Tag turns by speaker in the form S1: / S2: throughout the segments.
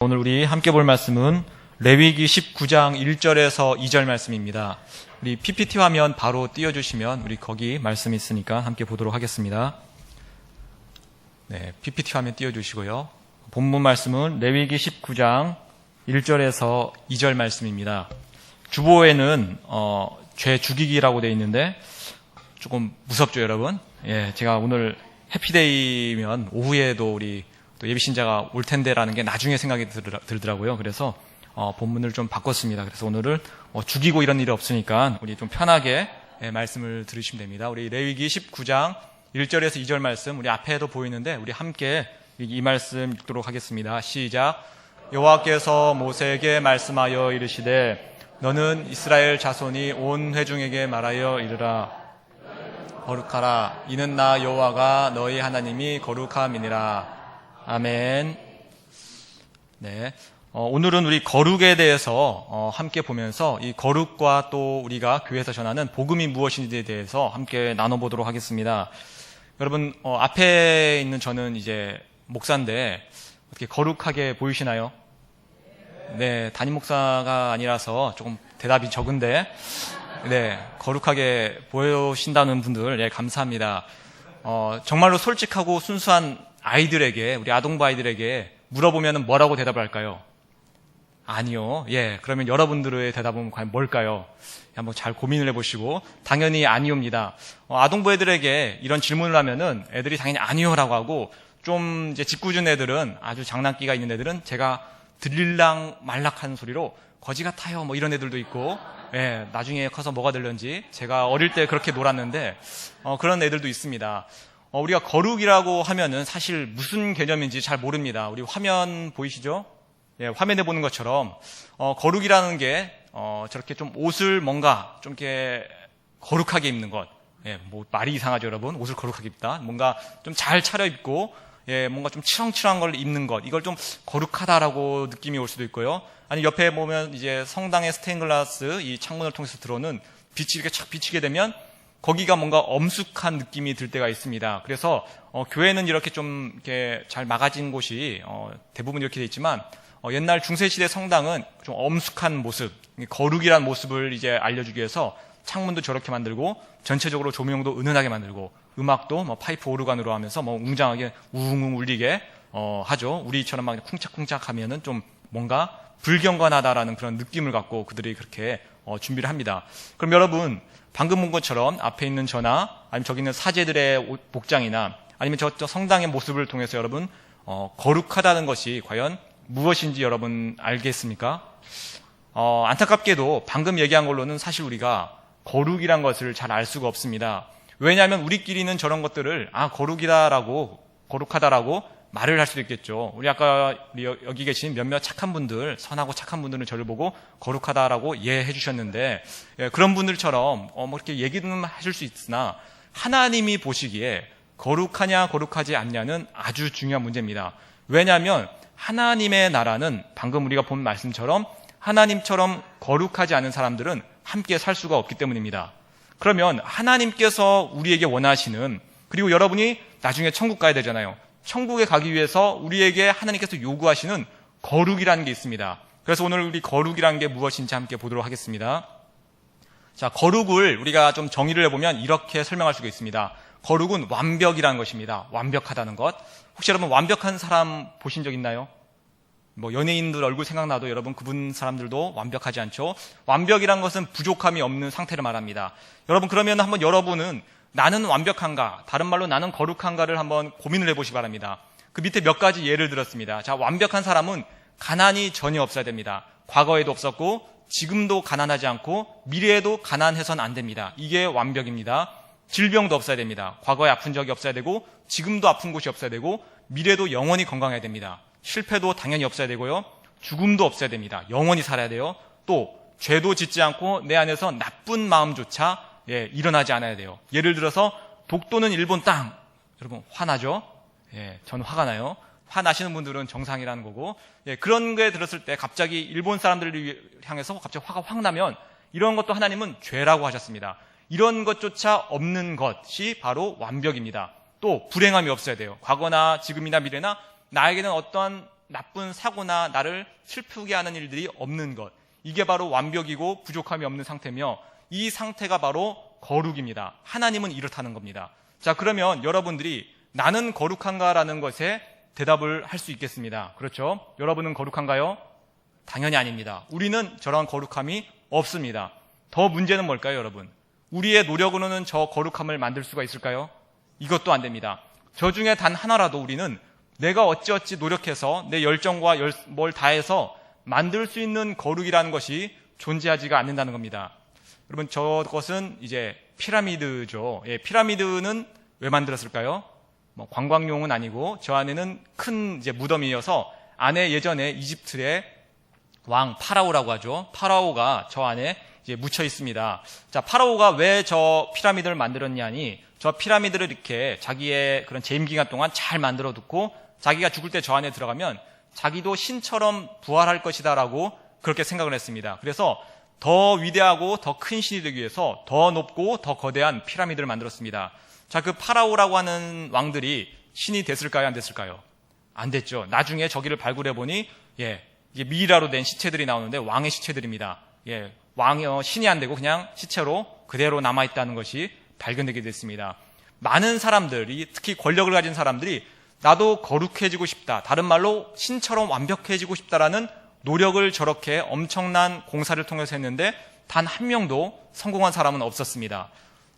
S1: 오늘 우리 함께 볼 말씀은 레위기 19장 1절에서 2절 말씀입니다. 우리 PPT 화면 바로 띄워주시면 우리 거기 말씀이 있으니까 함께 보도록 하겠습니다. 네, PPT 화면 띄워주시고요. 본문 말씀은 레위기 19장 1절에서 2절 말씀입니다. 주보에는 죄 죽이기라고 되어 있는데 조금 무섭죠, 여러분? 예, 제가 오늘 해피데이면 오후에도 우리 또 예비신자가 올 텐데라는 게 나중에 생각이 들더라고요. 그래서 본문을 좀 바꿨습니다. 그래서 오늘은 죽이고 이런 일이 없으니까 우리 좀 편하게 말씀을 들으시면 됩니다. 우리 레위기 19장 1절에서 2절 말씀 우리 앞에도 보이는데 우리 함께 이 말씀 읽도록 하겠습니다. 시작. 여호와께서 모세에게 말씀하여 이르시되 너는 이스라엘 자손이 온 회중에게 말하여 이르라. 거룩하라. 이는 나 여호와가 너희 하나님이 거룩함이니라. 아멘. 네. 오늘은 우리 거룩에 대해서 함께 보면서 이 거룩과 또 우리가 교회에서 전하는 복음이 무엇인지에 대해서 함께 나눠보도록 하겠습니다. 여러분, 앞에 있는 저는 이제 목사인데 어떻게 거룩하게 보이시나요? 네, 담임 목사가 아니라서 조금 대답이 적은데, 네, 거룩하게 보여신다는 분들, 예, 감사합니다. 정말로 솔직하고 순수한 아이들에게, 우리 아동부 아이들에게 물어보면 뭐라고 대답을 할까요? 아니요. 예, 그러면 여러분들의 대답은 과연 뭘까요? 한번 잘 고민을 해보시고, 당연히 아니오입니다. 아동부 애들에게 이런 질문을 하면은 애들이 당연히 아니요라고 하고, 좀 이제 짓궂은 애들은, 아주 장난기가 있는 애들은 제가 들릴랑 말락하는 소리로 거지 같아요. 뭐 이런 애들도 있고, 예, 나중에 커서 뭐가 될런지 제가 어릴 때 그렇게 놀았는데, 그런 애들도 있습니다. 우리가 거룩이라고 하면은 사실 무슨 개념인지 잘 모릅니다. 우리 화면 보이시죠? 예, 화면에 보는 것처럼, 거룩이라는 게, 저렇게 좀 옷을 뭔가 좀 이렇게 거룩하게 입는 것. 예, 뭐 말이 이상하죠, 여러분? 옷을 거룩하게 입다. 뭔가 좀 잘 차려입고, 예, 뭔가 좀 치렁치렁한 걸 입는 것. 이걸 좀 거룩하다라고 느낌이 올 수도 있고요. 아니, 옆에 보면 이제 성당의 스테인글라스 이 창문을 통해서 들어오는 빛이 이렇게 착 비치게 되면 거기가 뭔가 엄숙한 느낌이 들 때가 있습니다. 그래서 교회는 이렇게 좀 이렇게 잘 막아진 곳이 대부분 이렇게 돼 있지만 옛날 중세시대 성당은 좀 엄숙한 모습, 거룩이란 모습을 이제 알려주기 위해서 창문도 저렇게 만들고 전체적으로 조명도 은은하게 만들고 음악도 뭐 파이프 오르간으로 하면서 뭐 웅장하게 우웅웅 울리게 하죠. 우리처럼 막 쿵짝쿵짝 하면은 좀 뭔가 불경건하다라는 그런 느낌을 갖고 그들이 그렇게 준비를 합니다. 그럼 여러분 방금 본 것처럼 앞에 있는 저나 아니면 저기 있는 사제들의 복장이나 아니면 저 성당의 모습을 통해서 여러분 거룩하다는 것이 과연 무엇인지 여러분 알겠습니까? 안타깝게도 방금 얘기한 걸로는 사실 우리가 거룩이란 것을 잘 알 수가 없습니다. 왜냐하면 우리끼리는 저런 것들을 거룩이다라고 거룩하다라고 말을 할 수도 있겠죠. 우리 아까 여기 계신 몇몇 착한 분들, 선하고 착한 분들은 저를 보고 거룩하다라고 이해해 주셨는데, 예, 그런 분들처럼 뭐 이렇게 얘기는 하실 수 있으나 하나님이 보시기에 거룩하냐 거룩하지 않냐는 아주 중요한 문제입니다. 왜냐하면 하나님의 나라는 방금 우리가 본 말씀처럼 하나님처럼 거룩하지 않은 사람들은 함께 살 수가 없기 때문입니다. 그러면 하나님께서 우리에게 원하시는, 그리고 여러분이 나중에 천국 가야 되잖아요. 천국에 가기 위해서 우리에게 하나님께서 요구하시는 거룩이라는 게 있습니다. 그래서 오늘 우리 거룩이라는 게 무엇인지 함께 보도록 하겠습니다. 자, 거룩을 우리가 좀 정의를 해보면 이렇게 설명할 수가 있습니다. 거룩은 완벽이라는 것입니다. 완벽하다는 것. 혹시 여러분 완벽한 사람 보신 적 있나요? 뭐 연예인들 얼굴 생각나도 여러분 그분 사람들도 완벽하지 않죠. 완벽이란 것은 부족함이 없는 상태를 말합니다. 여러분 그러면 한번 여러분은 나는 완벽한가, 다른 말로 나는 거룩한가를 한번 고민을 해보시기 바랍니다. 그 밑에 몇 가지 예를 들었습니다. 자, 완벽한 사람은 가난이 전혀 없어야 됩니다. 과거에도 없었고 지금도 가난하지 않고 미래에도 가난해서는 안 됩니다. 이게 완벽입니다. 질병도 없어야 됩니다. 과거에 아픈 적이 없어야 되고 지금도 아픈 곳이 없어야 되고 미래도 영원히 건강해야 됩니다. 실패도 당연히 없어야 되고요. 죽음도 없어야 됩니다. 영원히 살아야 돼요. 또 죄도 짓지 않고 내 안에서 나쁜 마음조차 일어나지 않아야 돼요. 예를 들어서 독도는 일본 땅. 여러분 화나죠? 예, 저는 화가 나요. 화나시는 분들은 정상이라는 거고, 예, 그런 게 들었을 때 갑자기 일본 사람들을 향해서 갑자기 화가 확 나면 이런 것도 하나님은 죄라고 하셨습니다. 이런 것조차 없는 것이 바로 완벽입니다. 또 불행함이 없어야 돼요. 과거나 지금이나 미래나 나에게는 어떠한 나쁜 사고나 나를 슬프게 하는 일들이 없는 것. 이게 바로 완벽이고 부족함이 없는 상태며 이 상태가 바로 거룩입니다. 하나님은 이렇다는 겁니다. 자, 그러면 여러분들이 나는 거룩한가라는 것에 대답을 할 수 있겠습니다. 그렇죠? 여러분은 거룩한가요? 당연히 아닙니다. 우리는 저런 거룩함이 없습니다. 더 문제는 뭘까요, 여러분? 우리의 노력으로는 저 거룩함을 만들 수가 있을까요? 이것도 안 됩니다. 저 중에 단 하나라도 우리는 내가 어찌어찌 노력해서 내 열정과 뭘 다해서 만들 수 있는 거룩이라는 것이 존재하지가 않는다는 겁니다. 여러분, 저것은 이제 피라미드죠. 예, 피라미드는 왜 만들었을까요? 관광용은 아니고 저 안에는 큰 이제 무덤이어서 안에 예전에 이집트의 왕 파라오라고 하죠. 파라오가 저 안에 이제 묻혀 있습니다. 자, 파라오가 왜 저 피라미드를 만들었냐니, 저 피라미드를 이렇게 자기의 그런 재임 기간 동안 잘 만들어 두고 자기가 죽을 때 저 안에 들어가면 자기도 신처럼 부활할 것이다라고 그렇게 생각을 했습니다. 그래서 더 위대하고 더 큰 신이 되기 위해서 더 높고 더 거대한 피라미드를 만들었습니다. 자, 그 파라오라고 하는 왕들이 신이 됐을까요? 안 됐을까요? 안 됐죠. 나중에 저기를 발굴해 보니 이게 미이라로 된 시체들이 나오는데 왕의 시체들입니다. 신이 안 되고 그냥 시체로 그대로 남아있다는 것이 발견되게 됐습니다. 많은 사람들이, 특히 권력을 가진 사람들이 나도 거룩해지고 싶다, 다른 말로 신처럼 완벽해지고 싶다라는 노력을 저렇게 엄청난 공사를 통해서 했는데 단 한 명도 성공한 사람은 없었습니다.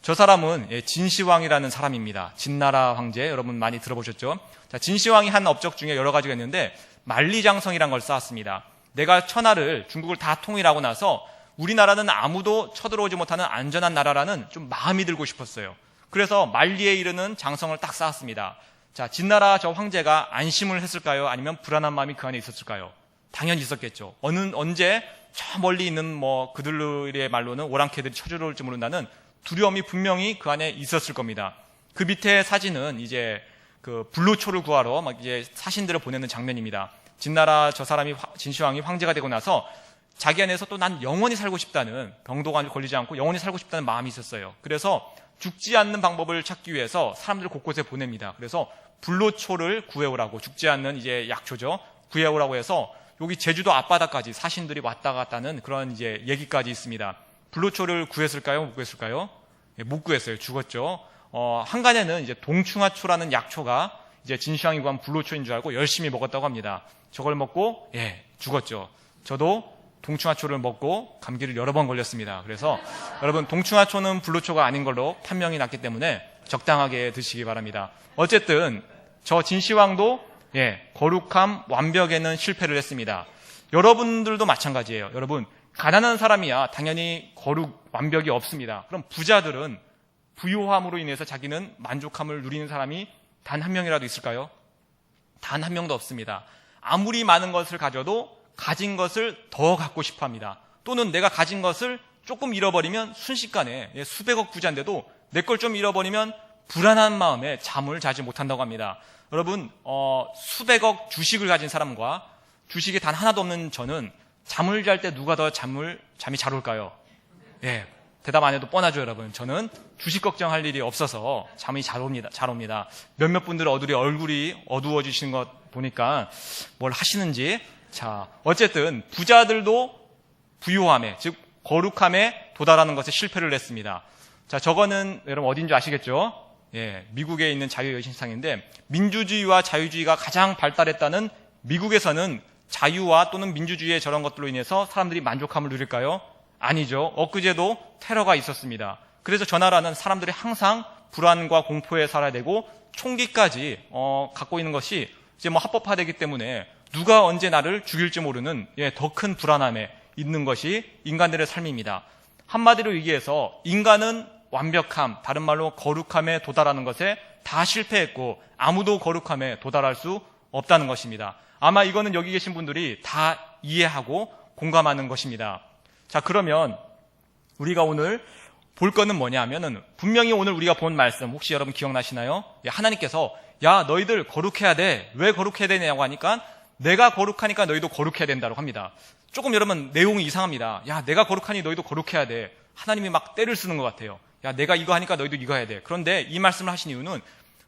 S1: 저 사람은 진시황이라는 사람입니다. 진나라 황제, 여러분 많이 들어보셨죠? 자, 진시황이 한 업적 중에 여러 가지가 있는데 만리장성이라는 걸 쌓았습니다. 내가 천하를, 중국을 다 통일하고 나서 우리나라는 아무도 쳐들어오지 못하는 안전한 나라라는 좀 마음이 들고 싶었어요. 그래서 만리에 이르는 장성을 딱 쌓았습니다. 자, 진나라 저 황제가 안심을 했을까요? 아니면 불안한 마음이 그 안에 있었을까요? 당연히 있었겠죠. 언제 저 멀리 있는 그들의 말로는 오랑캐들이 쳐들어올지 모른다는 두려움이 분명히 그 안에 있었을 겁니다. 그 밑에 사진은 이제 그 불로초를 구하러 이제 사신들을 보내는 장면입니다. 진나라 저 사람이, 진시황이 황제가 되고 나서 자기 안에서 또 난 영원히 살고 싶다는, 병도가 걸리지 않고 영원히 살고 싶다는 마음이 있었어요. 그래서 죽지 않는 방법을 찾기 위해서 사람들 곳곳에 보냅니다. 그래서 불로초를 구해오라고, 죽지 않는 이제 약초죠. 구해오라고 해서 여기 제주도 앞바다까지 사신들이 왔다 갔다는 그런 이제 얘기까지 있습니다. 불로초를 구했을까요? 못 구했을까요? 못 구했어요. 죽었죠. 한간에는 이제 동충하초라는 약초가 이제 진시황이 구한 불로초인 줄 알고 열심히 먹었다고 합니다. 저걸 먹고 죽었죠. 저도 동충하초를 먹고 감기를 여러 번 걸렸습니다. 그래서 여러분, 동충하초는 불로초가 아닌 걸로 판명이 났기 때문에 적당하게 드시기 바랍니다. 어쨌든 저 진시황도 거룩함, 완벽에는 실패를 했습니다. 여러분들도 마찬가지예요. 여러분, 가난한 사람이야 당연히 거룩, 완벽이 없습니다. 그럼 부자들은 부유함으로 인해서 자기는 만족함을 누리는 사람이 단 한 명이라도 있을까요? 단 한 명도 없습니다. 아무리 많은 것을 가져도 가진 것을 더 갖고 싶어 합니다. 또는 내가 가진 것을 조금 잃어버리면 순식간에, 수백억 부자인데도 내 걸 좀 잃어버리면 불안한 마음에 잠을 자지 못한다고 합니다. 여러분, 수백억 주식을 가진 사람과 주식이 단 하나도 없는 저는 잠을 잘 때 누가 더 잠이 잘 올까요? 대답 안 해도 뻔하죠, 여러분. 저는 주식 걱정할 일이 없어서 잠이 잘 옵니다. 몇몇 분들 얼굴이 어두워지시는 것 보니까 뭘 하시는지. 자, 어쨌든 부자들도 부유함에, 즉 거룩함에 도달하는 것에 실패를 했습니다. 자, 저거는 여러분 어딘지 아시겠죠? 미국에 있는 자유여신상인데, 민주주의와 자유주의가 가장 발달했다는 미국에서는 자유와 또는 민주주의의 저런 것들로 인해서 사람들이 만족함을 누릴까요? 아니죠. 엊그제도 테러가 있었습니다. 그래서 저 나라는 사람들이 항상 불안과 공포에 살아야 되고 총기까지 갖고 있는 것이 이제 합법화되기 때문에 누가 언제 나를 죽일지 모르는 더 큰 불안함에 있는 것이 인간들의 삶입니다. 한마디로 얘기해서 인간은 완벽함, 다른 말로 거룩함에 도달하는 것에 다 실패했고 아무도 거룩함에 도달할 수 없다는 것입니다. 아마 이거는 여기 계신 분들이 다 이해하고 공감하는 것입니다. 자, 그러면 우리가 오늘 볼 거는 뭐냐 하면은, 분명히 오늘 우리가 본 말씀 혹시 여러분 기억나시나요? 하나님께서 야, 너희들 거룩해야 돼. 왜 거룩해야 되냐고 하니까 내가 거룩하니까 너희도 거룩해야 된다고 합니다. 조금 여러분 내용이 이상합니다. 야, 내가 거룩하니 너희도 거룩해야 돼. 하나님이 막 때를 쓰는 것 같아요. 야, 내가 이거 하니까 너희도 이거 해야 돼. 그런데 이 말씀을 하신 이유는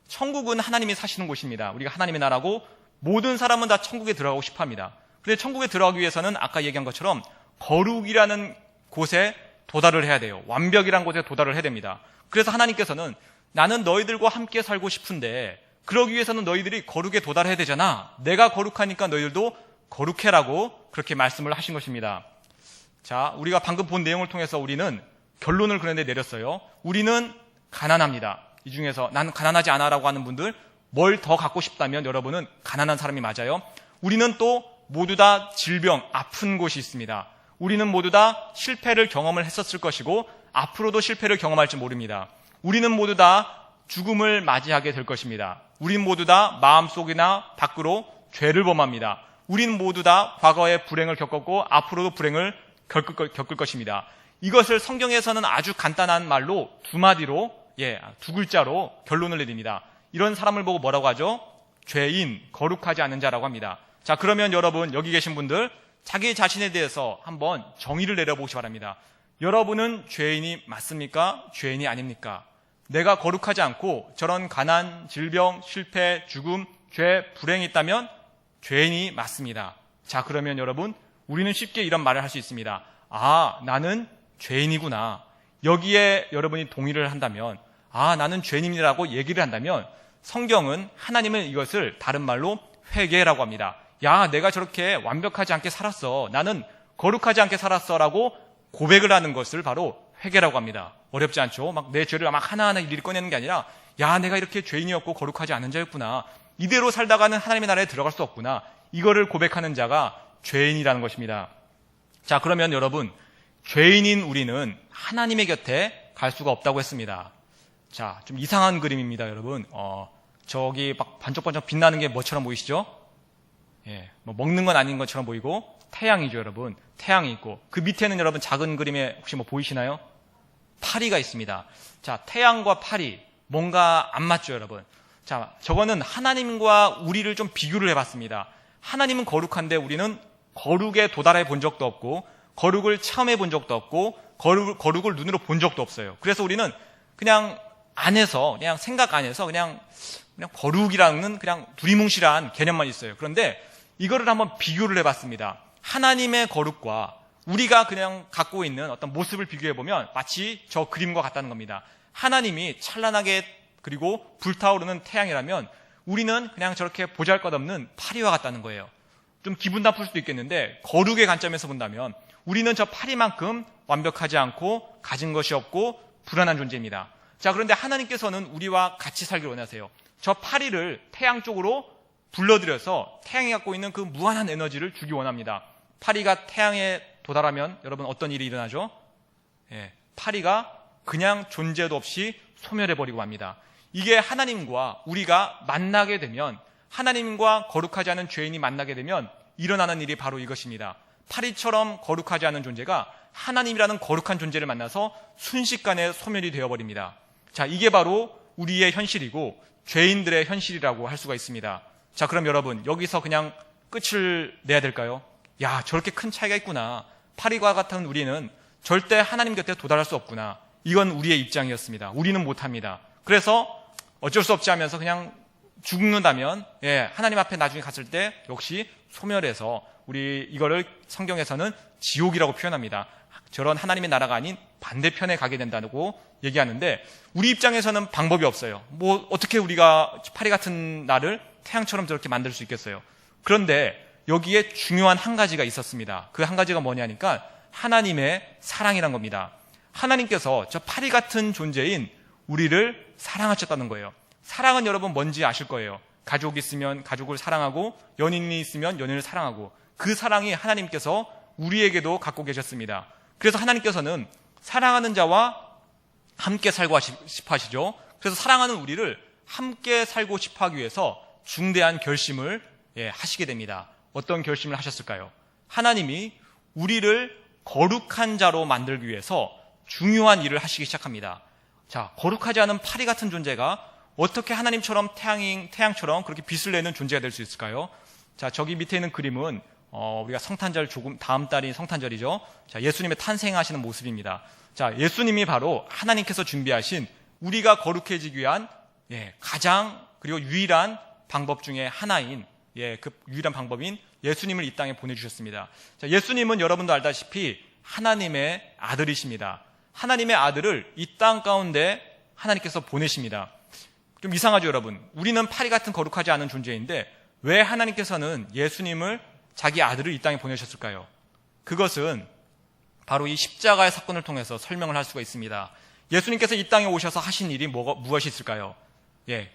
S1: 천국은 하나님이 사시는 곳입니다. 우리가 하나님의 나라고 모든 사람은 다 천국에 들어가고 싶어 합니다. 그런데 천국에 들어가기 위해서는 아까 얘기한 것처럼 거룩이라는 곳에 도달을 해야 돼요. 완벽이라는 곳에 도달을 해야 됩니다. 그래서 하나님께서는 나는 너희들과 함께 살고 싶은데 그러기 위해서는 너희들이 거룩에 도달해야 되잖아. 내가 거룩하니까 너희들도 거룩해라고 그렇게 말씀을 하신 것입니다. 자, 우리가 방금 본 내용을 통해서 우리는 결론을 그런데 내렸어요. 우리는 가난합니다. 이 중에서 나는 가난하지 않아라고 하는 분들 뭘 더 갖고 싶다면 여러분은 가난한 사람이 맞아요. 우리는 또 모두 다 질병, 아픈 곳이 있습니다. 우리는 모두 다 실패를 경험을 했었을 것이고 앞으로도 실패를 경험할지 모릅니다. 우리는 모두 다 죽음을 맞이하게 될 것입니다. 우리는 모두 다 마음속이나 밖으로 죄를 범합니다. 우리는 모두 다 과거에 불행을 겪었고 앞으로도 불행을 겪을 것입니다. 이것을 성경에서는 아주 간단한 말로 두 마디로, 두 글자로 결론을 내립니다. 이런 사람을 보고 뭐라고 하죠? 죄인, 거룩하지 않은 자라고 합니다. 자, 그러면 여러분 여기 계신 분들 자기 자신에 대해서 한번 정의를 내려보시기 바랍니다. 여러분은 죄인이 맞습니까? 죄인이 아닙니까? 내가 거룩하지 않고 저런 가난, 질병, 실패, 죽음, 죄, 불행이 있다면 죄인이 맞습니다. 자, 그러면 여러분 우리는 쉽게 이런 말을 할 수 있습니다. 아, 나는 죄인이구나. 여기에 여러분이 동의를 한다면, 아, 나는 죄인이라고 얘기를 한다면 성경은 하나님은 이것을 다른 말로 회개라고 합니다. 야, 내가 저렇게 완벽하지 않게 살았어. 나는 거룩하지 않게 살았어. 라고 고백을 하는 것을 바로 회개라고 합니다. 어렵지 않죠? 막 내 죄를 막 하나하나 일일이 꺼내는 게 아니라, 야, 내가 이렇게 죄인이었고 거룩하지 않은 자였구나. 이대로 살다가는 하나님의 나라에 들어갈 수 없구나. 이거를 고백하는 자가 죄인이라는 것입니다. 자, 그러면 여러분, 죄인인 우리는 하나님의 곁에 갈 수가 없다고 했습니다. 자, 좀 이상한 그림입니다, 여러분. 저기 막 반짝반짝 빛나는 게 뭐처럼 보이시죠? 뭐 먹는 건 아닌 것처럼 보이고, 태양이죠, 여러분. 태양이 있고, 그 밑에는 여러분 작은 그림에 혹시 뭐 보이시나요? 파리가 있습니다. 자, 태양과 파리, 뭔가 안 맞죠, 여러분? 자, 저거는 하나님과 우리를 좀 비교를 해봤습니다. 하나님은 거룩한데 우리는 거룩에 도달해 본 적도 없고, 거룩을 체험해 본 적도 없고, 거룩을 눈으로 본 적도 없어요. 그래서 우리는 그냥 안에서, 그냥 생각 안에서 그냥 거룩이라는 그냥 두리뭉실한 개념만 있어요. 그런데 이거를 한번 비교를 해봤습니다. 하나님의 거룩과 우리가 그냥 갖고 있는 어떤 모습을 비교해보면 마치 저 그림과 같다는 겁니다. 하나님이 찬란하게 그리고 불타오르는 태양이라면 우리는 그냥 저렇게 보잘것없는 파리와 같다는 거예요. 좀 기분 나쁠 수도 있겠는데 거룩의 관점에서 본다면 우리는 저 파리만큼 완벽하지 않고 가진 것이 없고 불안한 존재입니다. 자, 그런데 하나님께서는 우리와 같이 살기를 원하세요. 저 파리를 태양 쪽으로 불러들여서 태양이 갖고 있는 그 무한한 에너지를 주기 원합니다. 파리가 태양에 도달하면 여러분 어떤 일이 일어나죠? 파리가 그냥 존재도 없이 소멸해버리고 맙니다. 이게 하나님과 우리가 만나게 되면, 하나님과 거룩하지 않은 죄인이 만나게 되면 일어나는 일이 바로 이것입니다. 파리처럼 거룩하지 않은 존재가 하나님이라는 거룩한 존재를 만나서 순식간에 소멸이 되어버립니다. 자, 이게 바로 우리의 현실이고 죄인들의 현실이라고 할 수가 있습니다. 자, 그럼 여러분 여기서 그냥 끝을 내야 될까요? 야, 저렇게 큰 차이가 있구나. 파리와 같은 우리는 절대 하나님 곁에 도달할 수 없구나. 이건 우리의 입장이었습니다. 우리는 못합니다. 그래서 어쩔 수 없지 하면서 그냥 죽는다면 하나님 앞에 나중에 갔을 때 역시 소멸해서 우리 이거를 성경에서는 지옥이라고 표현합니다. 저런 하나님의 나라가 아닌 반대편에 가게 된다고 얘기하는데 우리 입장에서는 방법이 없어요. 뭐 어떻게 우리가 파리 같은 나를 태양처럼 저렇게 만들 수 있겠어요. 그런데 여기에 중요한 한 가지가 있었습니다. 그 한 가지가 뭐냐니까 하나님의 사랑이란 겁니다. 하나님께서 저 파리 같은 존재인 우리를 사랑하셨다는 거예요. 사랑은 여러분 뭔지 아실 거예요. 가족이 있으면 가족을 사랑하고 연인이 있으면 연인을 사랑하고 그 사랑이 하나님께서 우리에게도 갖고 계셨습니다. 그래서 하나님께서는 사랑하는 자와 함께 살고 싶어 하시죠. 그래서 사랑하는 우리를 함께 살고 싶어 하기 위해서 중대한 결심을 하시게 됩니다. 어떤 결심을 하셨을까요? 하나님이 우리를 거룩한 자로 만들기 위해서 중요한 일을 하시기 시작합니다. 자, 거룩하지 않은 파리 같은 존재가 어떻게 하나님처럼 태양처럼 그렇게 빛을 내는 존재가 될 수 있을까요? 자, 저기 밑에 있는 그림은 우리가 성탄절 다음 달이 성탄절이죠. 자, 예수님의 탄생하시는 모습입니다. 자, 예수님이 바로 하나님께서 준비하신 우리가 거룩해지기 위한 가장 그리고 유일한 방법 중에 하나인 그 유일한 방법인 예수님을 이 땅에 보내주셨습니다. 자, 예수님은 여러분도 알다시피 하나님의 아들이십니다. 하나님의 아들을 이 땅 가운데 하나님께서 보내십니다. 좀 이상하죠, 여러분? 우리는 파리 같은 거룩하지 않은 존재인데 왜 하나님께서는 예수님을 자기 아들을 이 땅에 보내셨을까요? 그것은 바로 이 십자가의 사건을 통해서 설명을 할 수가 있습니다. 예수님께서 이 땅에 오셔서 하신 일이 무엇이 있을까요?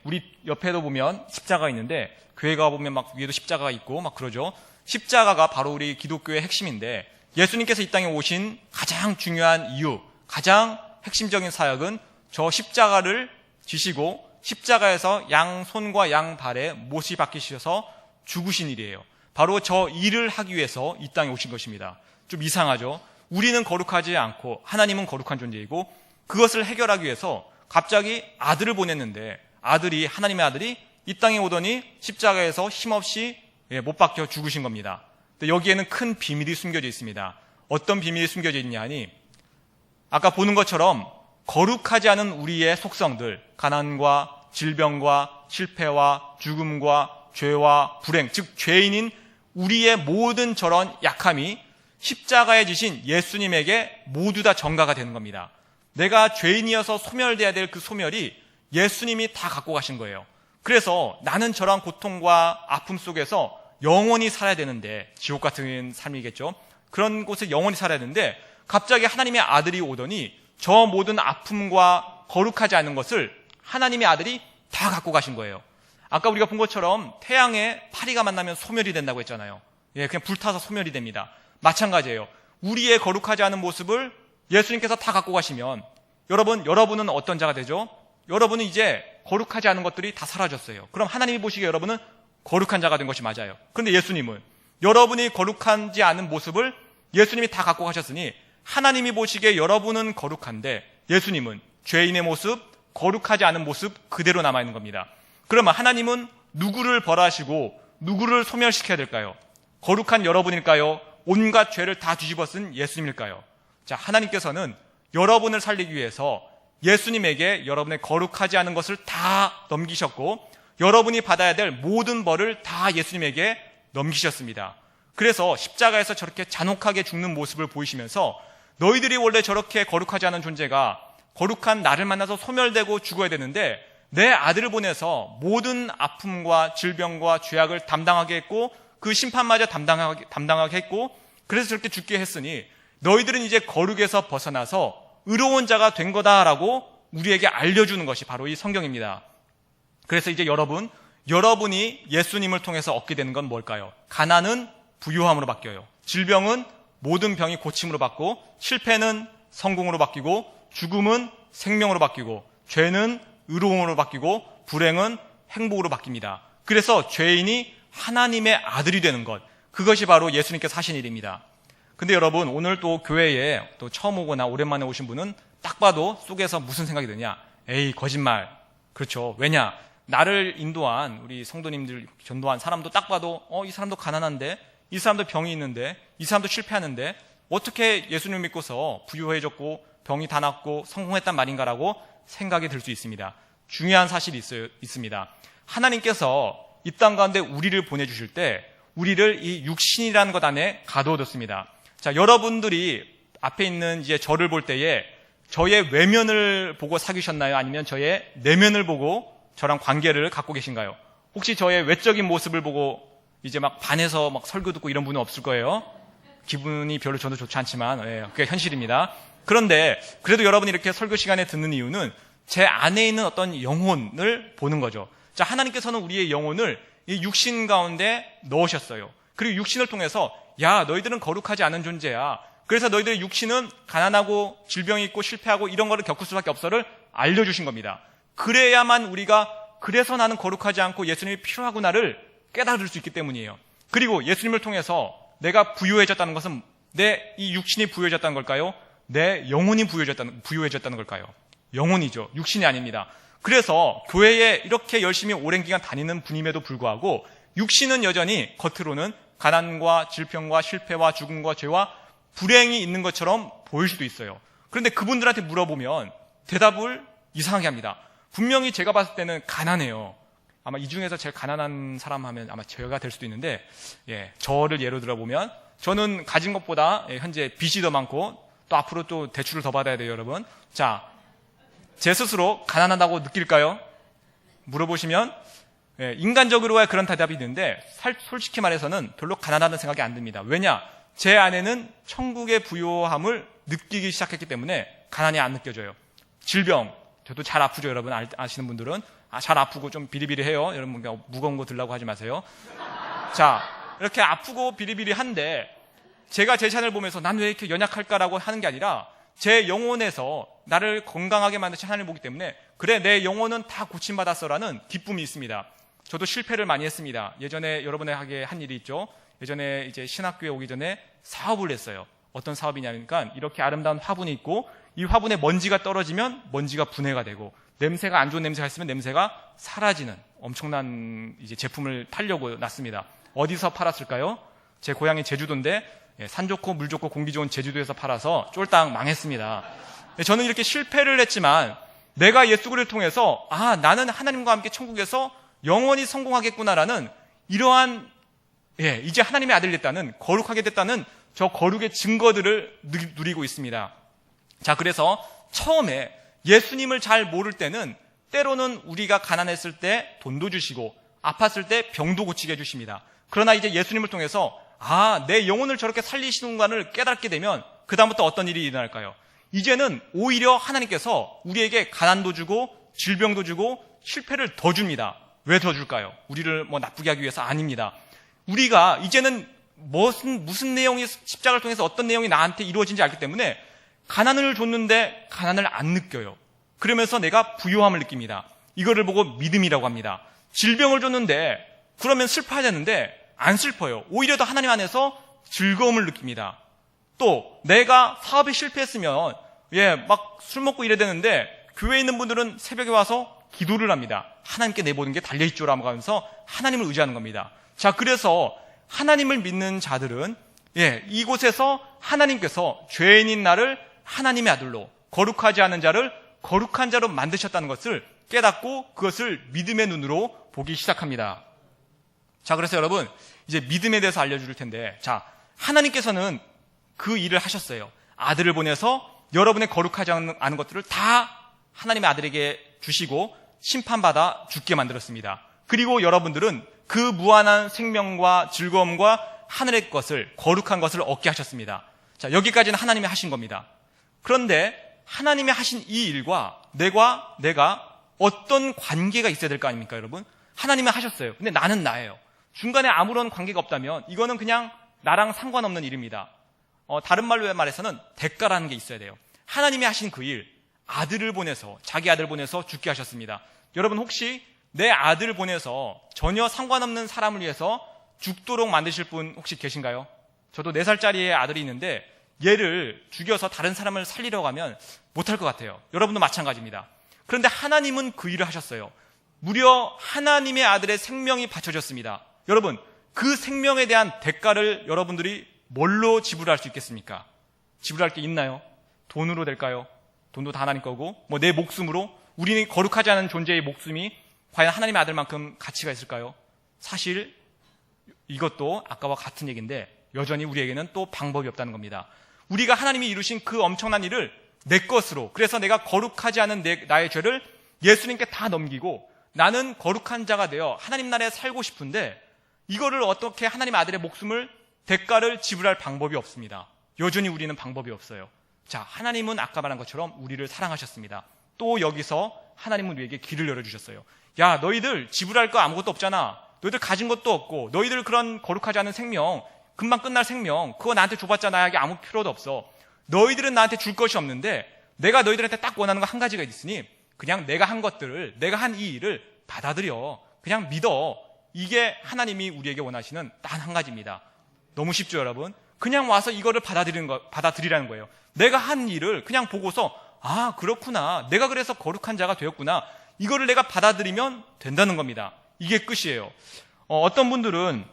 S1: 우리 옆에도 보면 십자가가 있는데 교회 가보면 막 위에도 십자가가 있고 막 그러죠. 십자가가 바로 우리 기독교의 핵심인데 예수님께서 이 땅에 오신 가장 중요한 이유, 가장 핵심적인 사역은 저 십자가를 지시고 십자가에서 양 손과 양 발에 못이 박히셔서 죽으신 일이에요. 바로 저 일을 하기 위해서 이 땅에 오신 것입니다. 좀 이상하죠? 우리는 거룩하지 않고 하나님은 거룩한 존재이고 그것을 해결하기 위해서 갑자기 아들을 보냈는데 하나님의 아들이 이 땅에 오더니 십자가에서 힘없이 못 박혀 죽으신 겁니다. 근데 여기에는 큰 비밀이 숨겨져 있습니다. 어떤 비밀이 숨겨져 있냐니 아까 보는 것처럼 거룩하지 않은 우리의 속성들, 가난과 질병과 실패와 죽음과 죄와 불행, 즉 죄인인 우리의 모든 저런 약함이 십자가에 지신 예수님에게 모두 다 전가가 되는 겁니다. 내가 죄인이어서 소멸돼야 될 그 소멸이 예수님이 다 갖고 가신 거예요. 그래서 나는 저런 고통과 아픔 속에서 영원히 살아야 되는데, 지옥 같은 삶이겠죠. 그런 곳에 영원히 살아야 되는데 갑자기 하나님의 아들이 오더니 저 모든 아픔과 거룩하지 않은 것을 하나님의 아들이 다 갖고 가신 거예요. 아까 우리가 본 것처럼 태양에 파리가 만나면 소멸이 된다고 했잖아요. 그냥 불타서 소멸이 됩니다. 마찬가지예요. 우리의 거룩하지 않은 모습을 예수님께서 다 갖고 가시면 여러분은 어떤 자가 되죠? 여러분은 이제 거룩하지 않은 것들이 다 사라졌어요. 그럼 하나님이 보시기에 여러분은 거룩한 자가 된 것이 맞아요. 그런데 예수님은 여러분이 거룩하지 않은 모습을 예수님이 다 갖고 가셨으니 하나님이 보시기에 여러분은 거룩한데 예수님은 죄인의 모습, 거룩하지 않은 모습 그대로 남아있는 겁니다. 그러면 하나님은 누구를 벌하시고 누구를 소멸시켜야 될까요? 거룩한 여러분일까요? 온갖 죄를 다 뒤집어 쓴 예수님일까요? 자, 하나님께서는 여러분을 살리기 위해서 예수님에게 여러분의 거룩하지 않은 것을 다 넘기셨고 여러분이 받아야 될 모든 벌을 다 예수님에게 넘기셨습니다. 그래서 십자가에서 저렇게 잔혹하게 죽는 모습을 보이시면서 너희들이 원래 저렇게 거룩하지 않은 존재가 거룩한 나를 만나서 소멸되고 죽어야 되는데 내 아들을 보내서 모든 아픔과 질병과 죄악을 담당하게 했고 그 심판마저 담당하게 했고 그래서 저렇게 죽게 했으니 너희들은 이제 거룩에서 벗어나서 의로운 자가 된 거다라고 우리에게 알려주는 것이 바로 이 성경입니다. 그래서 이제 여러분이 예수님을 통해서 얻게 되는 건 뭘까요? 가난은 부유함으로 바뀌어요. 질병은 모든 병이 고침으로 바뀌고 실패는 성공으로 바뀌고 죽음은 생명으로 바뀌고 죄는 의로움으로 바뀌고 불행은 행복으로 바뀝니다. 그래서 죄인이 하나님의 아들이 되는 것, 그것이 바로 예수님께서 하신 일입니다. 근데 여러분, 오늘 또 교회에 또 처음 오거나 오랜만에 오신 분은 딱 봐도 속에서 무슨 생각이 드냐? 에이, 거짓말. 그렇죠. 왜냐? 나를 인도한 우리 성도님들 전도한 사람도 딱 봐도 이 사람도 가난한데, 이 사람도 병이 있는데, 이 사람도 실패하는데 어떻게 예수님을 믿고서 부유해졌고 병이 다 낫고 성공했단 말인가라고 생각이 들 수 있습니다. 중요한 사실이 있습니다. 하나님께서 이 땅 가운데 우리를 보내주실 때 우리를 이 육신이라는 것 안에 가두어뒀습니다. 자, 여러분들이 앞에 있는 이제 저를 볼 때에 저의 외면을 보고 사귀셨나요? 아니면 저의 내면을 보고 저랑 관계를 갖고 계신가요? 혹시 저의 외적인 모습을 보고 이제 막 반해서 막 설교 듣고 이런 분은 없을 거예요. 기분이 별로 저도 좋지 않지만 그게 현실입니다. 그런데 그래도 여러분이 이렇게 설교 시간에 듣는 이유는 제 안에 있는 어떤 영혼을 보는 거죠. 자, 하나님께서는 우리의 영혼을 이 육신 가운데 넣으셨어요. 그리고 육신을 통해서 야, 너희들은 거룩하지 않은 존재야. 그래서 너희들의 육신은 가난하고 질병이 있고 실패하고 이런 거를 겪을 수밖에 없어를 알려주신 겁니다. 그래야만 우리가 그래서 나는 거룩하지 않고 예수님이 필요하구나를 깨달을 수 있기 때문이에요. 그리고 예수님을 통해서 내가 부유해졌다는 것은 내 이 육신이 부유해졌다는 걸까요? 내 영혼이 부유해졌다는 걸까요? 영혼이죠. 육신이 아닙니다. 그래서 교회에 이렇게 열심히 오랜 기간 다니는 분임에도 불구하고 육신은 여전히 겉으로는 가난과 질병과 실패와 죽음과 죄와 불행이 있는 것처럼 보일 수도 있어요. 그런데 그분들한테 물어보면 대답을 이상하게 합니다. 분명히 제가 봤을 때는 가난해요. 아마 이 중에서 제일 가난한 사람 하면 아마 제가 될 수도 있는데, 저를 예로 들어보면, 저는 가진 것보다 현재 빚이 더 많고, 또 앞으로 또 대출을 더 받아야 돼요, 여러분. 자, 제 스스로 가난하다고 느낄까요? 물어보시면, 인간적으로야 그런 대답이 있는데, 솔직히 말해서는 별로 가난하다는 생각이 안 듭니다. 왜냐? 제 안에는 천국의 부요함을 느끼기 시작했기 때문에 가난이 안 느껴져요. 질병, 저도 잘 아프죠, 여러분. 아시는 분들은. 잘 아프고 좀 비리비리해요. 여러분, 무거운 거 들라고 하지 마세요. 자, 이렇게 아프고 비리비리한데, 제가 제 자신을 보면서 난 왜 이렇게 연약할까라고 하는 게 아니라, 제 영혼에서 나를 건강하게 만드신 하나님을 보기 때문에, 그래, 내 영혼은 다 고침받았어라는 기쁨이 있습니다. 저도 실패를 많이 했습니다. 예전에 여러분에게 한 일이 있죠. 예전에 이제 신학교에 오기 전에 사업을 했어요. 어떤 사업이냐니까, 이렇게 아름다운 화분이 있고, 이 화분에 먼지가 떨어지면 먼지가 분해가 되고, 냄새가 안 좋은 냄새가 있으면 냄새가 사라지는 엄청난 이제 제품을 팔려고 놨습니다. 어디서 팔았을까요? 제 고향이 제주도인데, 산 좋고 물 좋고 공기 좋은 제주도에서 팔아서 쫄딱 망했습니다. 저는 이렇게 실패를 했지만, 내가 예수 그리스도를 통해서 나는 하나님과 함께 천국에서 영원히 성공하겠구나라는 이러한 이제 하나님의 아들이 됐다는, 거룩하게 됐다는 저 거룩의 증거들을 누리고 있습니다. 자, 그래서 처음에 예수님을 잘 모를 때는 때로는 우리가 가난했을 때 돈도 주시고 아팠을 때 병도 고치게 해주십니다. 그러나 이제 예수님을 통해서 내 영혼을 저렇게 살리시는가를 깨닫게 되면 그 다음부터 어떤 일이 일어날까요? 이제는 오히려 하나님께서 우리에게 가난도 주고 질병도 주고 실패를 더 줍니다. 왜 더 줄까요? 우리를 나쁘게 하기 위해서 아닙니다. 우리가 이제는 무슨 내용이 십자가를 통해서 어떤 내용이 나한테 이루어진지 알기 때문에 가난을 줬는데 가난을 안 느껴요. 그러면서 내가 부요함을 느낍니다. 이거를 보고 믿음이라고 합니다. 질병을 줬는데 그러면 슬퍼야 되는데 안 슬퍼요. 오히려 더 하나님 안에서 즐거움을 느낍니다. 또 내가 사업에 실패했으면 막 술 먹고 이래야 되는데 교회에 있는 분들은 새벽에 와서 기도를 합니다. 하나님께 내 모든 게 달려있죠라고 하면서 하나님을 의지하는 겁니다. 자, 그래서 하나님을 믿는 자들은 이곳에서 하나님께서 죄인인 나를 하나님의 아들로, 거룩하지 않은 자를 거룩한 자로 만드셨다는 것을 깨닫고 그것을 믿음의 눈으로 보기 시작합니다. 자, 그래서 여러분 이제 믿음에 대해서 알려줄 텐데, 자, 하나님께서는 그 일을 하셨어요. 아들을 보내서 여러분의 거룩하지 않은 것들을 다 하나님의 아들에게 주시고 심판받아 죽게 만들었습니다. 그리고 여러분들은 그 무한한 생명과 즐거움과 하늘의 것을, 거룩한 것을 얻게 하셨습니다. 자, 여기까지는 하나님이 하신 겁니다. 그런데 하나님이 하신 이 일과 내가 어떤 관계가 있어야 될 거 아닙니까, 여러분? 하나님이 하셨어요. 근데 나는 나예요. 중간에 아무런 관계가 없다면 이거는 그냥 나랑 상관없는 일입니다. 다른 말로 말해서는 대가라는 게 있어야 돼요. 하나님이 하신 그 일, 아들을 보내서, 자기 아들 보내서 죽게 하셨습니다. 여러분 혹시 내 아들 보내서 전혀 상관없는 사람을 위해서 죽도록 만드실 분 혹시 계신가요? 저도 4살짜리의 아들이 있는데 얘를 죽여서 다른 사람을 살리려고 하면 못할 것 같아요. 여러분도 마찬가지입니다. 그런데 하나님은 그 일을 하셨어요. 무려 하나님의 아들의 생명이 바쳐졌습니다. 여러분, 그 생명에 대한 대가를 여러분들이 뭘로 지불할 수 있겠습니까? 지불할 게 있나요? 돈으로 될까요? 돈도 다 하나님 거고, 내 목숨으로, 우리는 거룩하지 않은 존재의 목숨이 과연 하나님의 아들만큼 가치가 있을까요? 사실 이것도 아까와 같은 얘기인데 여전히 우리에게는 또 방법이 없다는 겁니다. 우리가 하나님이 이루신 그 엄청난 일을 내 것으로, 그래서 내가 거룩하지 않은 나의 죄를 예수님께 다 넘기고 나는 거룩한 자가 되어 하나님 나라에 살고 싶은데 이거를 어떻게 하나님 아들의 목숨을, 대가를 지불할 방법이 없습니다. 여전히 우리는 방법이 없어요. 자, 하나님은 아까 말한 것처럼 우리를 사랑하셨습니다. 또 여기서 하나님은 우리에게 길을 열어주셨어요. 야, 너희들 지불할 거 아무것도 없잖아. 너희들 가진 것도 없고, 너희들 그런 거룩하지 않은 생명, 금방 끝날 생명, 그거 나한테 줘봤자 나에게 아무 필요도 없어. 너희들은 나한테 줄 것이 없는데 내가 너희들한테 딱 원하는 거 한 가지가 있으니 그냥 내가 한 것들을, 내가 한 이 일을 받아들여. 그냥 믿어. 이게 하나님이 우리에게 원하시는 단 한 가지입니다. 너무 쉽죠, 여러분? 그냥 와서 이거를 받아들이라는 거예요. 내가 한 일을 그냥 보고서 그렇구나. 내가 그래서 거룩한 자가 되었구나. 이거를 내가 받아들이면 된다는 겁니다. 이게 끝이에요. 어떤 분들은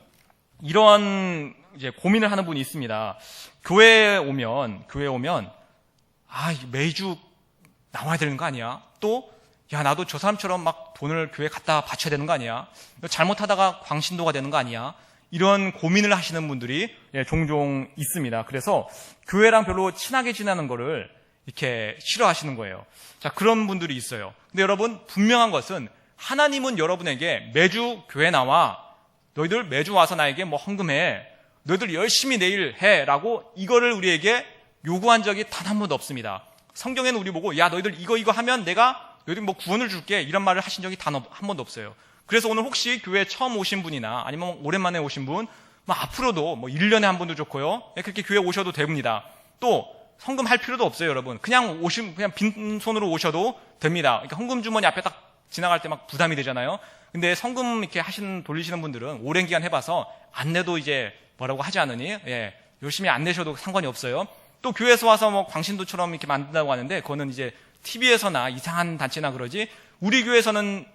S1: 이런 이제 고민을 하는 분이 있습니다. 교회에 오면 매주 나와야 되는 거 아니야? 또 야, 나도 저 사람처럼 막 돈을 교회에 갖다 바쳐야 되는 거 아니야? 잘못하다가 광신도가 되는 거 아니야? 이런 고민을 하시는 분들이 종종 있습니다. 그래서 교회랑 별로 친하게 지내는 거를 이렇게 싫어하시는 거예요. 자, 그런 분들이 있어요. 근데 여러분, 분명한 것은 하나님은 여러분에게 매주 교회 나와, 너희들 매주 와서 나에게 뭐 헌금해, 너희들 열심히 내일 해 라고 이거를 우리에게 요구한 적이 단 한 번도 없습니다. 성경에는 우리 보고 야, 너희들 이거 하면 내가 너희들 뭐 구원을 줄게, 이런 말을 하신 적이 단 한 번도 없어요. 그래서 오늘 혹시 교회에 처음 오신 분이나 아니면 오랜만에 오신 분, 뭐 앞으로도 뭐 1년에 한 번도 좋고요, 그렇게 교회 오셔도 됩니다. 또 헌금할 필요도 없어요, 여러분. 그냥 빈손으로 오셔도 됩니다. 그러니까 헌금 주머니 앞에 딱 지나갈 때 막 부담이 되잖아요. 근데 성금 이렇게 돌리시는 분들은 오랜 기간 해봐서 안 내도 이제 뭐라고 하지 않으니, 열심히 안 내셔도 상관이 없어요. 또 교회에서 와서 뭐 광신도처럼 이렇게 만든다고 하는데, 그거는 이제 TV에서나 이상한 단체나 그러지, 우리 교회에서는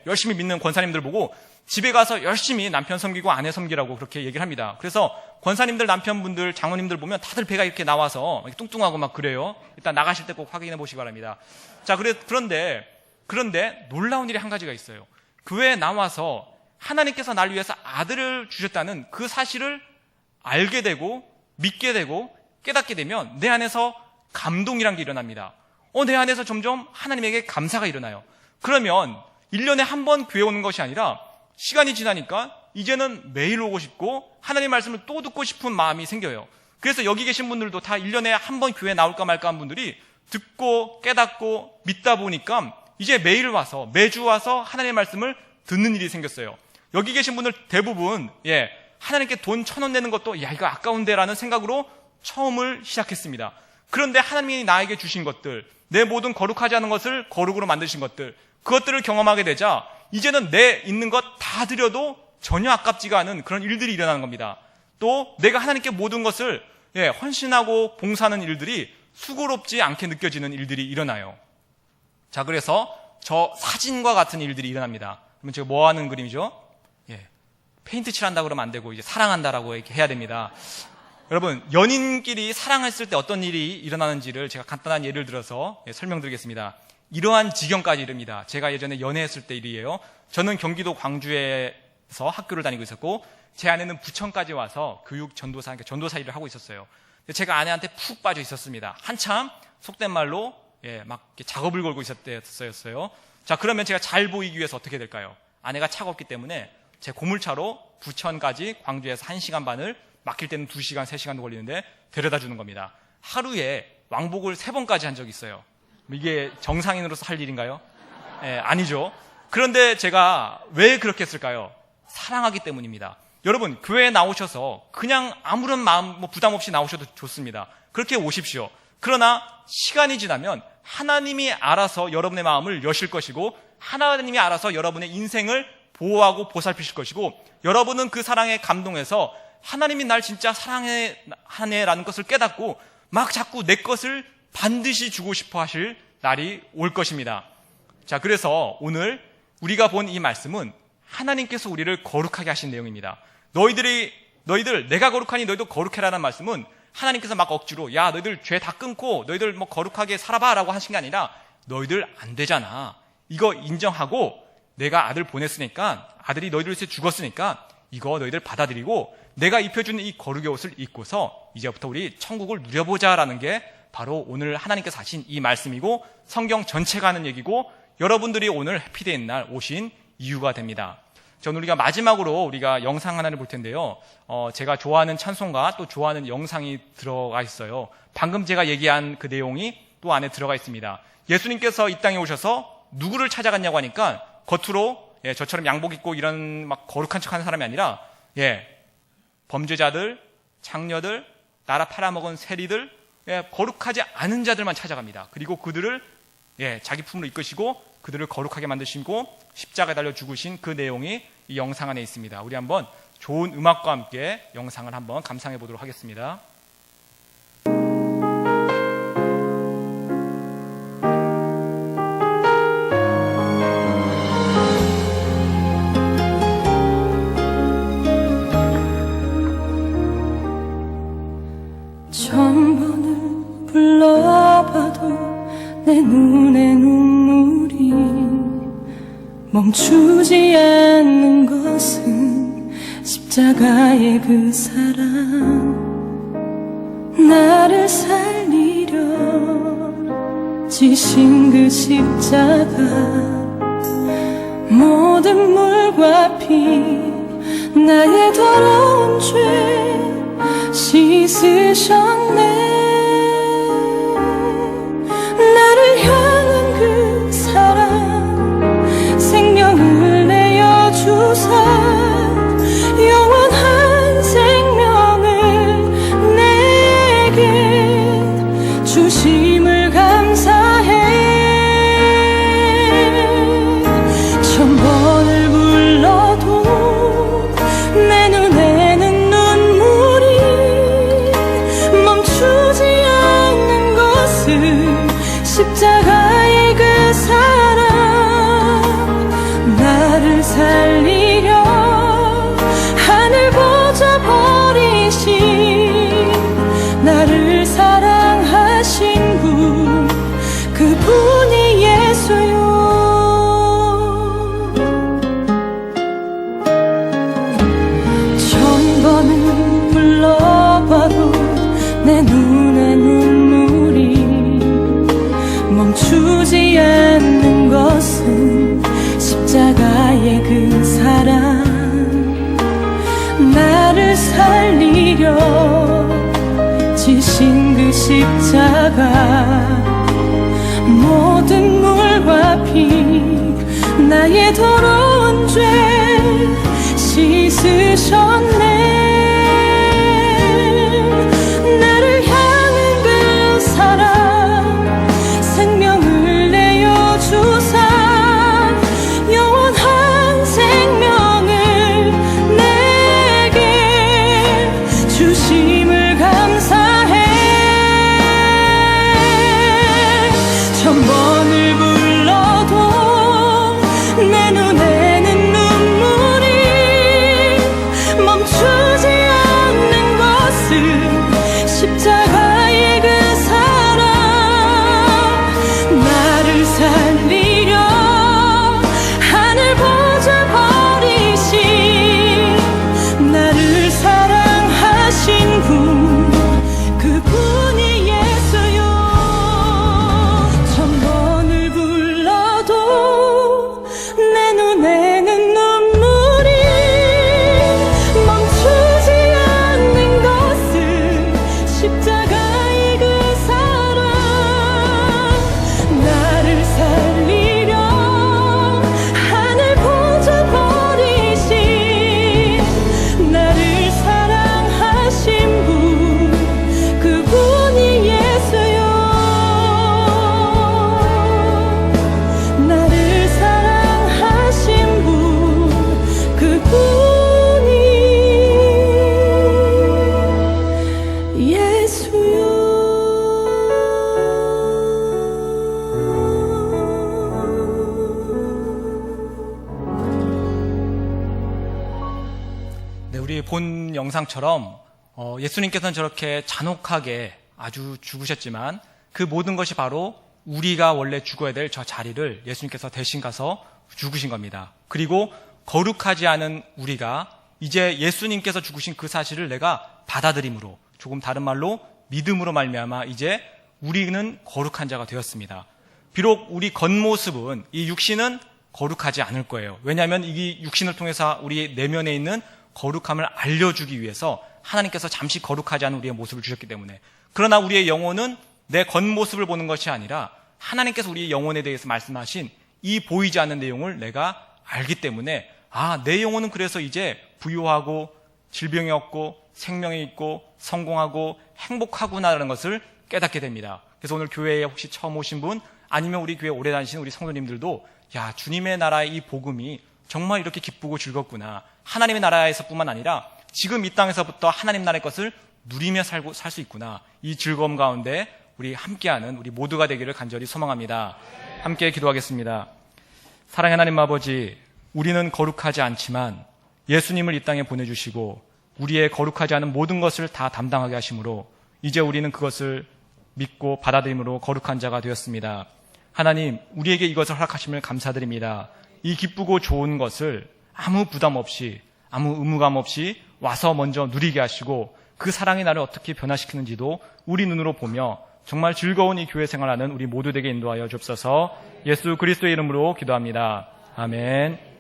S1: 열심히 믿는 권사님들 보고 집에 가서 열심히 남편 섬기고 아내 섬기라고 그렇게 얘기를 합니다. 그래서 권사님들, 남편분들, 장로님들 보면 다들 배가 이렇게 나와서 이렇게 뚱뚱하고 막 그래요. 일단 나가실 때 꼭 확인해 보시기 바랍니다. 자, 그런데 놀라운 일이 한 가지가 있어요. 교회에 나와서 하나님께서 날 위해서 아들을 주셨다는 그 사실을 알게 되고 믿게 되고 깨닫게 되면 내 안에서 감동이란 게 일어납니다. 내 안에서 점점 하나님에게 감사가 일어나요. 그러면 1년에 한 번 교회 오는 것이 아니라 시간이 지나니까 이제는 매일 오고 싶고 하나님 말씀을 또 듣고 싶은 마음이 생겨요. 그래서 여기 계신 분들도 다 1년에 한 번 교회 나올까 말까 한 분들이 듣고 깨닫고 믿다 보니까 이제 매일 와서, 매주 와서 하나님의 말씀을 듣는 일이 생겼어요. 여기 계신 분들 대부분 하나님께 돈 1,000원 내는 것도 야, 이거 아까운데 라는 생각으로 처음을 시작했습니다. 그런데 하나님이 나에게 주신 것들, 내 모든 거룩하지 않은 것을 거룩으로 만드신 것들, 그것들을 경험하게 되자 이제는 내 있는 것 다 드려도 전혀 아깝지가 않은 그런 일들이 일어나는 겁니다. 또 내가 하나님께 모든 것을 헌신하고 봉사하는 일들이 수고롭지 않게 느껴지는 일들이 일어나요. 자, 그래서 저 사진과 같은 일들이 일어납니다. 그러면 제가 뭐 하는 그림이죠? 페인트 칠한다고 그러면 안 되고 이제 사랑한다라고 이렇게 해야 됩니다. 여러분, 연인끼리 사랑했을 때 어떤 일이 일어나는지를 제가 간단한 예를 들어서 설명드리겠습니다. 이러한 지경까지 이릅니다. 제가 예전에 연애했을 때 일이에요. 저는 경기도 광주에서 학교를 다니고 있었고 제 아내는 부천까지 와서 교육 전도사, 그러니까 전도사 일을 하고 있었어요. 제가 아내한테 푹 빠져 있었습니다. 한참 속된 말로 막 작업을 걸고 있을 때였어요. 자, 그러면 제가 잘 보이기 위해서 어떻게 될까요? 아내가 차가 없기 때문에 제 고물차로 부천까지 광주에서 1시간 반을, 막힐 때는 2시간, 3시간도 걸리는데 데려다 주는 겁니다. 하루에 왕복을 3번까지 한 적이 있어요. 이게 정상인으로서 할 일인가요? 아니죠. 그런데 제가 왜 그렇게 했을까요? 사랑하기 때문입니다. 여러분, 교회에 나오셔서 그냥 아무런 마음, 부담 없이 나오셔도 좋습니다. 그렇게 오십시오. 그러나 시간이 지나면 하나님이 알아서 여러분의 마음을 여실 것이고 하나님이 알아서 여러분의 인생을 보호하고 보살피실 것이고 여러분은 그 사랑에 감동해서 하나님이 날 진짜 사랑하네라는 것을 깨닫고 막 자꾸 내 것을 반드시 주고 싶어 하실 날이 올 것입니다. 자, 그래서 오늘 우리가 본 이 말씀은 하나님께서 우리를 거룩하게 하신 내용입니다. 너희들 내가 거룩하니 너희도 거룩해라는 말씀은 하나님께서 막 억지로 야, 너희들 죄 다 끊고 너희들 뭐 거룩하게 살아봐 라고 하신 게 아니라 너희들 안 되잖아. 이거 인정하고 내가 아들 보냈으니까, 아들이 너희들 위해서 죽었으니까 이거 너희들 받아들이고 내가 입혀주는 이 거룩의 옷을 입고서 이제부터 우리 천국을 누려보자라는 게 바로 오늘 하나님께서 하신 이 말씀이고 성경 전체가 하는 얘기고 여러분들이 오늘 해피데이 날 오신 이유가 됩니다. 저는 우리가 마지막으로 우리가 영상 하나를 볼 텐데요. 제가 좋아하는 찬송가 또 좋아하는 영상이 들어가 있어요. 방금 제가 얘기한 그 내용이 또 안에 들어가 있습니다. 예수님께서 이 땅에 오셔서 누구를 찾아갔냐고 하니까 겉으로 저처럼 양복 입고 이런 막 거룩한 척하는 사람이 아니라 범죄자들, 창녀들, 나라 팔아먹은 세리들, 거룩하지 않은 자들만 찾아갑니다. 그리고 그들을 자기 품으로 이끄시고 그들을 거룩하게 만드시고 십자가에 달려 죽으신 그 내용이 이 영상 안에 있습니다. 우리 한번 좋은 음악과 함께 영상을 한번 감상해 보도록 하겠습니다.
S2: 천번을 불러봐도 내 눈에 눈물이 멈추지 않는 것은 십자가의 그 사랑, 나를 살리려 지신 그 십자가, 모든 물과 피 나의 더러운 죄 씻으셨네. 나를 향한 그 사랑, 생명을 내어주사 영원한 생명을 내게 주심을 감사해. 천번을 불러도 내 눈에는 눈물이 멈추지 않는 것을 십자가의 그 사랑, 나를 살리려 하늘 보좌 버리신, 나를 사랑하신 분, 그분이 예수요. 천번을 불러봐도 내 눈에 눈물이 멈추지 않는 것은 십자가의 그 사랑, 나를 살리려 지신 그 십자가, 모든 물과 피 나의 더러운 죄 씻으셨네. 나를 향한 그 사랑, 생명을 내어주사 영원한 생명을 내게 주심을 감사해. 천번을 불러도 내 눈에는 눈물이 멈추지 않는 것은 십자가의 그 사랑, 나를 살리려 하늘 보좌 버리신, 나를 사랑하신 분, 그분이 예수요. 천번을 불러도 내 눈에는 눈물이 멈추지 않는 것은 십자가의 그 사랑, 나를 살리려 하늘 보좌 버리신, 나를 사랑하신 분, 그분이 예수요. 나를 사랑하신 분, 그분이 예수요.
S1: 네, 우리 본 영상처럼 예수님께서는 저렇게 잔혹하게 아주 죽으셨지만 그 모든 것이 바로 우리가 원래 죽어야 될 저 자리를 예수님께서 대신 가서 죽으신 겁니다. 그리고 거룩하지 않은 우리가 이제 예수님께서 죽으신 그 사실을 내가 받아들임으로, 조금 다른 말로 믿음으로 말미암아 이제 우리는 거룩한 자가 되었습니다. 비록 우리 겉모습은, 이 육신은 거룩하지 않을 거예요. 왜냐하면 이 육신을 통해서 우리 내면에 있는 거룩함을 알려주기 위해서 하나님께서 잠시 거룩하지 않은 우리의 모습을 주셨기 때문에. 그러나 우리의 영혼은 내 겉모습을 보는 것이 아니라 하나님께서 우리의 영혼에 대해서 말씀하신 이 보이지 않는 내용을 내가 알기 때문에, 아, 내 영혼은 그래서 이제 부유하고 질병이 없고 생명이 있고 성공하고 행복하구나라는 것을 깨닫게 됩니다. 그래서 오늘 교회에 혹시 처음 오신 분, 아니면 우리 교회 오래 다니시는 우리 성도님들도, 야, 주님의 나라의 이 복음이 정말 이렇게 기쁘고 즐겁구나. 하나님의 나라에서뿐만 아니라 지금 이 땅에서부터 하나님 나라의 것을 누리며 살 수 있구나. 이 즐거움 가운데 우리 함께하는 우리 모두가 되기를 간절히 소망합니다. 함께 기도하겠습니다. 사랑의 하나님 아버지, 우리는 거룩하지 않지만 예수님을 이 땅에 보내주시고 우리의 거룩하지 않은 모든 것을 다 담당하게 하심으로 이제 우리는 그것을 믿고 받아들임으로 거룩한 자가 되었습니다. 하나님, 우리에게 이것을 허락하심을 감사드립니다. 이 기쁘고 좋은 것을 아무 부담 없이, 아무 의무감 없이 와서 먼저 누리게 하시고 그 사랑이 나를 어떻게 변화시키는지도 우리 눈으로 보며 정말 즐거운 이 교회 생활하는 우리 모두에게 인도하여 주옵소서. 예수 그리스도의 이름으로 기도합니다. 아멘.